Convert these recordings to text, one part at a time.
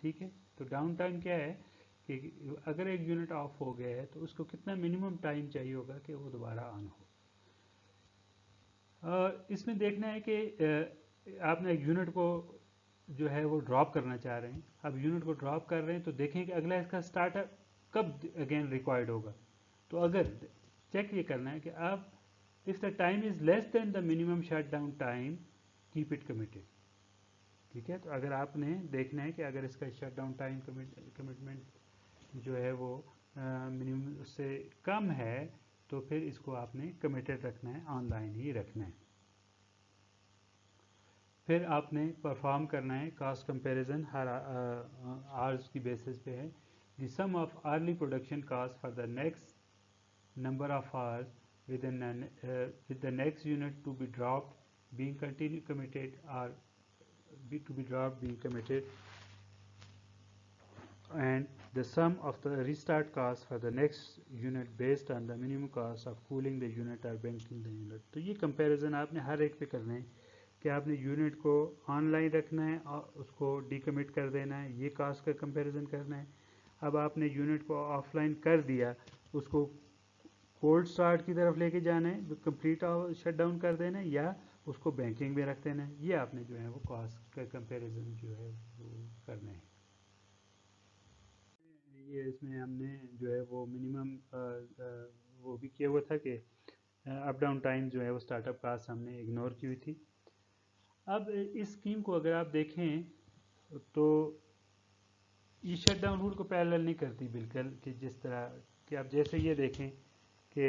ठीक है। तो डाउन टाइम क्या है कि अगर एक यूनिट ऑफ हो गया है तो उसको कितना मिनिमम टाइम चाहिए होगा कि वो दोबारा ऑन हो। इसमें देखना है कि आपने एक यूनिट को जो है वो ड्रॉप करना चाह रहे हैं। अब यूनिट को ड्रॉप कर रहे हैं तो देखें कि अगला इसका स्टार्टअप कब अगेन रिक्वायर्ड होगा। तो अगर चेक ये करना है कि आप if the time is less than the minimum shut down time keep it committed. ठीक है, तो अगर आपने देखना है कि अगर इसका शट डाउन टाइम कमिटमेंट जो है वो मिनिमम उससे कम है तो फिर इसको आपने कमिटेड रखना है, ऑनलाइन ही रखना है। फिर आपने परफॉर्म करना है कॉस्ट कंपैरिजन, हर आवर्स की बेसिस पे है। The sum of early production cost for the next number of hours with the next unit to be dropped being continued committed or to be dropped being committed, and the sum of the restart cost for the next unit based on the minimum cost of cooling the unit or banking the unit। तो ये comparison आपने हर एक पे करना है कि आपने unit को ऑनलाइन रखना है और उसको डिकमिट कर देना है, ये कास्ट का कंपैरिजन करना है। अब आपने यूनिट को ऑफलाइन कर दिया, उसको कोल्ड स्टार्ट की तरफ लेके जाना है, कंप्लीट शट डाउन कर देना है, या उसको बैंकिंग में रख देना है। ये आपने जो है वो कॉस्ट का कंपैरिजन जो है वो करना है। ये इसमें हमने जो है वो मिनिमम वो भी किया हुआ था कि अप डाउन टाइम जो है वो स्टार्टअप कास्ट हमने इग्नोर की हुई थी। अब इस स्कीम को अगर आप देखें तो ये शट डाउन रूल को पैरेलल नहीं करती बिल्कुल, कि जिस तरह कि आप जैसे ये देखें कि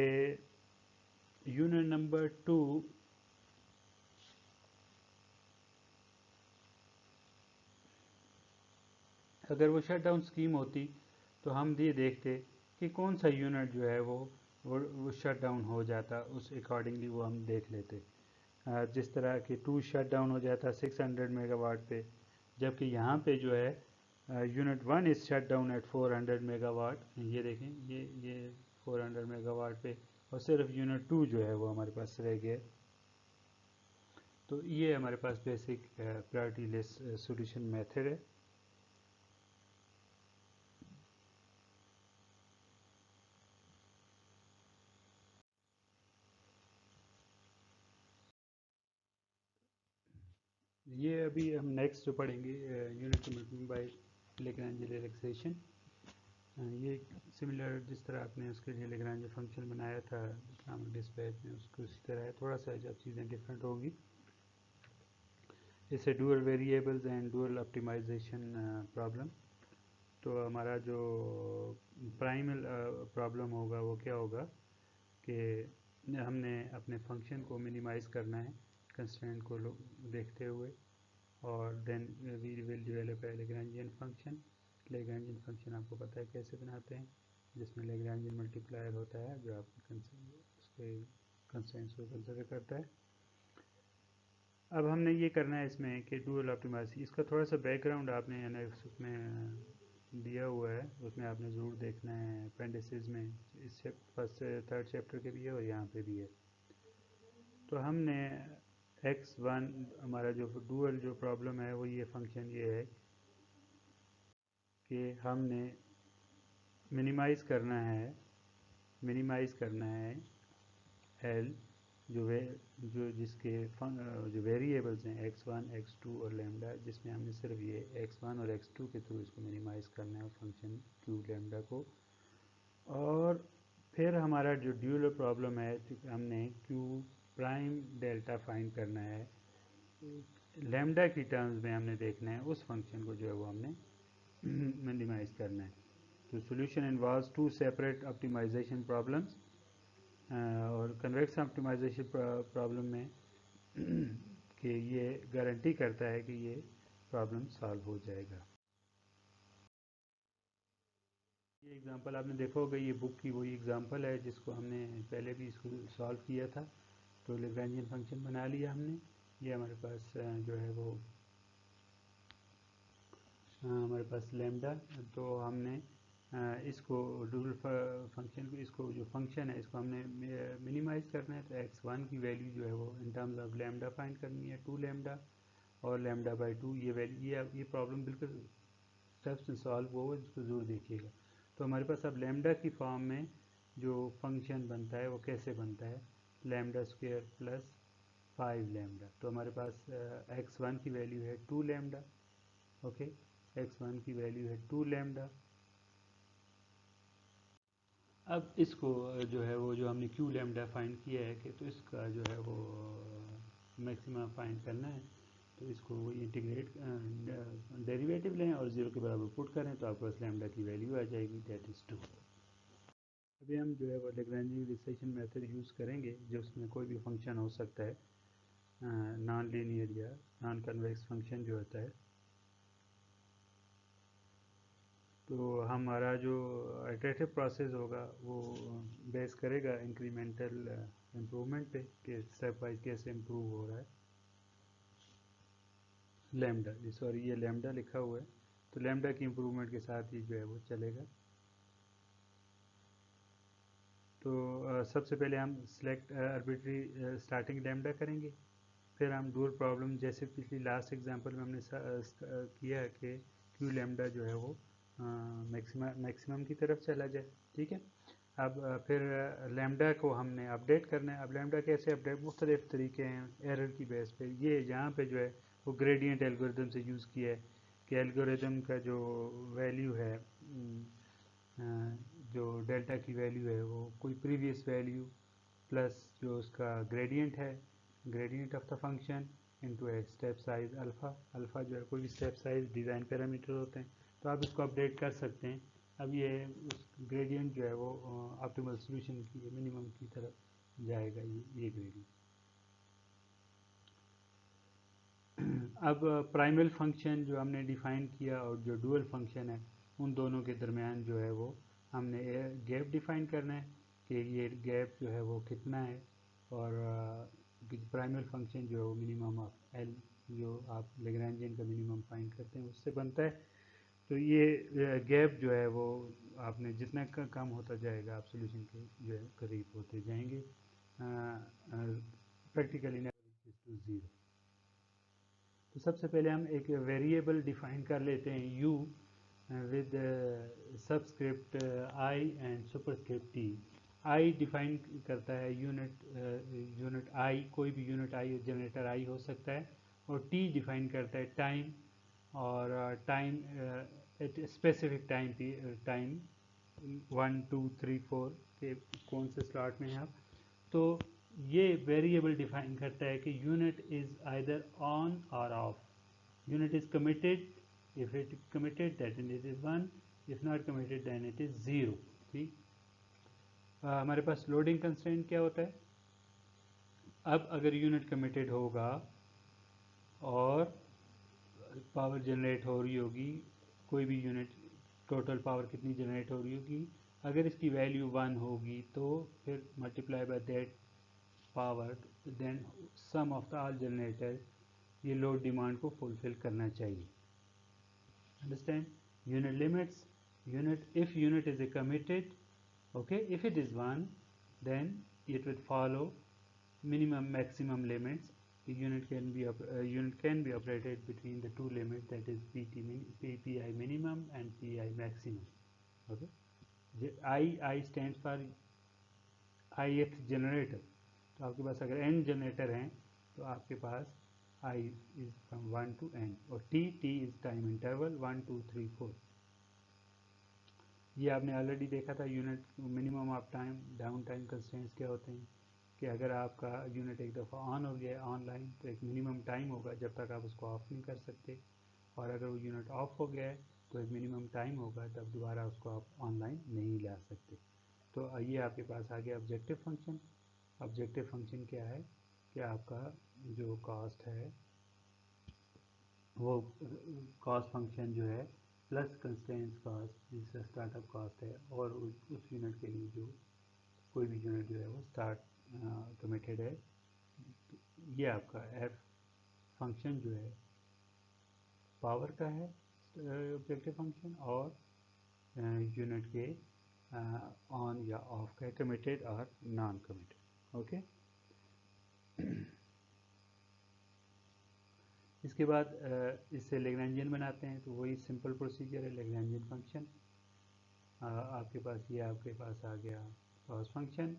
यूनिट नंबर 2 अगर वो शट डाउन स्कीम होती तो हम ये देखते कि कौन सा यूनिट जो है वो शट डाउन हो जाता, उस अकॉर्डिंगली वो हम देख लेते। जिस तरह कि 2 शट डाउन हो जाता 600 मेगावाट पे, जबकि यहाँ पे जो है unit 1 is shut down at 400 megawatt. ये देखें, ये 400 मेगावाट पे, और सिर्फ यूनिट 2 जो है वो हमारे पास रह गया। तो ये हमारे पास basic priority list solution method है। ये अभी हम नेक्स्ट जो पढ़ेंगे unit commitment by Lagrange relaxation. ये सिमिलर जिस तरह आपने उसके लिए लेग्रांज फंक्शन बनाया था इकोनॉमिक डिस्पैच में, उसको उसी तरह है, थोड़ा सा जब चीज़ें डिफरेंट होगी। इसे dual variables and dual optimisation problem. तो हमारा जो प्राइमल प्रॉब्लम होगा वो क्या होगा कि हमने अपने फंक्शन को मिनिमाइज़ करना है कंस्ट्रेंट को देखते हुए, और then we will develop a Lagrangian function. Lagrangian function आपको पता है कैसे बनाते हैं, जिसमें लेग्रांजियन मल्टीप्लायर होता है जो आपके उसके कंस्ट्रेंट्स को कंसिडर करता है। अब हमने ये करना है इसमें कि डुअल ऑप्टिमाइजेशन, इसका थोड़ा सा बैकग्राउंड आपने उसमें दिया हुआ है, उसमें आपने ज़रूर देखना है अपेंडिसेस में, इस फर्स्ट थर्ड चैप्टर के भी है और यहाँ पे भी है। तो हमने x1 हमारा जो डुअल जो प्रॉब्लम है वो ये फंक्शन ये है कि हमने मिनिमाइज़ करना है एल जो जिसके जो वेरिएबल्स हैं x1 x2 और लैम्डा, जिसमें हमने सिर्फ ये x1 और x2 के थ्रू इसको मिनिमाइज़ करना है फंक्शन q लैम्डा को। और फिर हमारा जो ड्यूअल प्रॉब्लम है, हमने q प्राइम डेल्टा फाइंड करना है, लैम्डा की टर्म्स में हमने देखना है उस फंक्शन को जो है वो हमने मिनिमाइज़ करना है। तो solution involves 2 separate optimisation problems, और कन्वेक्स ऑप्टिमाइजेशन प्रॉब्लम में कि ये गारंटी करता है कि ये प्रॉब्लम सॉल्व हो जाएगा। ये एग्जांपल आपने देखा होगा, ये बुक की वही एग्जांपल है जिसको हमने पहले भी इसको सॉल्व किया था। तो लैग्रेंजियन फंक्शन बना लिया हमने, ये हमारे पास जो है वो हमारे पास लैम्डा। तो हमने इसको डुअल फंक्शन को, इसको जो फंक्शन है इसको हमने मिनिमाइज़ करना है। तो x1 की वैल्यू जो है वो in terms of lambda find करनी है, 2 लैम्डा और लैम्डा बाई 2। ये वैल्यू ये प्रॉब्लम बिल्कुल स्टेप्स सॉल्व हो इसको ज़रूर देखिएगा। तो हमारे पास अब लैम्डा की फॉर्म में जो फंक्शन बनता है वो कैसे बनता है, लैम्डा स्क्वायर प्लस 5 लैम्डा। तो हमारे पास x1 की वैल्यू है 2 लैम्डा। ओके, x1 की वैल्यू है 2 लैम्डा। अब इसको जो है वो जो हमने क्यू लैम्डा फाइंड किया है कि तो इसका जो है वो मैक्सिमम फाइंड करना है। तो इसको इंटीग्रेट डेरिवेटिव लें और 0 के बराबर पुट करें तो आपके पास लैम्डा की वैल्यू आ जाएगी, दैट इज़ 2। अभी हम जो है वो लैग्रेंज रिसेशन मेथड यूज़ करेंगे, जो उसमें कोई भी फंक्शन हो सकता है, नॉन लीनियर या नॉन कन्वेक्स फंक्शन जो होता है। तो हमारा जो इटरेटिव प्रोसेस होगा वो बेस करेगा इंक्रीमेंटल इम्प्रूवमेंट पे कि स्टेप वाइज कैसे इम्प्रूव हो रहा है। लैम्डा, सॉरी ये लैम्डा लिखा हुआ है, तो लैम्डा की इम्प्रूवमेंट के साथ ही जो है वो चलेगा। तो सबसे पहले हम सिलेक्ट आर्बिट्री स्टार्टिंग लैम्डा करेंगे, फिर हम डुअल प्रॉब्लम जैसे पिछली लास्ट एग्जांपल में हमने किया है कि क्यू लैम्डा जो है वो मैक्सिमम की तरफ चला जाए। ठीक है, अब फिर लैम्डा को हमने अपडेट करना है। अब लैम्डा कैसे अपडेट, मुख्तलिफ तरीके हैं एरर की बेस पे। ये यहाँ पे जो है वो ग्रेडियंट एल्गोरिदम से यूज़ किया है कि एल्गोरिदम का जो वैल्यू है, जो डेल्टा की वैल्यू है वो कोई प्रीवियस वैल्यू प्लस जो उसका ग्रेडियंट है, gradient of the function into a step size alpha. Alpha जो है कोई भी स्टेप साइज डिज़ाइन पैरामीटर होते हैं, तो आप इसको अपडेट कर सकते हैं। अब ये उस ग्रेडियंट जो है वो ऑप्टिमल सॉल्यूशन की मिनिमम की तरफ जाएगा, ये ग्रेडियंट। अब प्राइमल फंक्शन जो हमने डिफ़ाइन किया और जो डुअल फंक्शन है, उन दोनों के दरमियान जो है वो हमने गैप डिफ़ाइन करना है कि ये गैप जो है वो कितना है। और प्राइमल फंक्शन जो है वो मिनिमम ऑफ एल, जो आप लेग्रेंजियन का मिनिमम फाइंड करते हैं उससे बनता है। तो ये गैप जो है वो आपने जितना कम होता जाएगा आप सोल्यूशन के जो है करीब होते जाएंगे, प्रैक्टिकली टू ज़ीरो। तो सबसे पहले हम एक वेरिएबल डिफाइन कर लेते हैं u with subscript i and superscript t। i define करता है यूनिट i, कोई भी यूनिट i जनरेटर i हो सकता है, और t डिफाइन करता है टाइम, और टाइम एट स्पेसिफिक टाइम 1 2 3 4 के कौन से स्लॉट में है आप। तो ये वेरिएबल डिफाइन करता है कि unit is either on or off, unit is committed, if it committed that it is 1, if not committed then it is 0। ठीक, हमारे पास लोडिंग कंस्ट्रेंट क्या होता है। अब अगर यूनिट कमिटेड होगा और पावर जनरेट हो रही होगी, कोई भी यूनिट टोटल पावर कितनी जनरेट हो रही होगी, अगर इसकी वैल्यू 1 होगी तो फिर multiply by that power, then sum of the all generator, ये लोड डिमांड को फुलफिल करना चाहिए। Understand, unit limits, unit if unit is a committed, okay, if it is 1 then it will follow minimum maximum limits. The unit can be operated between the two limits, that is pi minimum and pi maximum. Okay, I stands for ith generator. तो आपके पास अगर n generator हैं तो आपके पास I is from 1 to n, और t is time interval 1 2 3 4। ये आपने already देखा था unit minimum of time down time constraints क्या होते हैं, कि अगर आपका यूनिट एक दफ़ा ऑन हो गया ऑनलाइन तो एक मिनिमम टाइम होगा जब तक आप उसको ऑफ नहीं कर सकते, और अगर वो यूनिट ऑफ हो गया है तो एक मिनिमम टाइम होगा तब दोबारा उसको आप ऑनलाइन नहीं ला सकते। तो ये आपके पास आ गया ऑब्जेक्टिव फंक्शन। ऑब्जेक्टिव फंक्शन क्या है कि आपका जो कॉस्ट है वो कॉस्ट फंक्शन जो है प्लस कंस्टेंट्स कॉस्ट जिसका स्टार्टअप कॉस्ट है, और उस यूनिट के लिए जो कोई भी यूनिट जो है वो स्टार्ट कमिटेड है। ये आपका एफ फंक्शन जो है पावर का है ऑब्जेक्टिव फंक्शन, और यूनिट के ऑन या ऑफ का कमिटेड और नॉन कमिटेड। ओके, इसके बाद इससे लेग्रेंजियन बनाते हैं, तो वही सिंपल प्रोसीजर है, लेग्रेंजियन फंक्शन। आपके पास आ गया कॉस फंक्शन।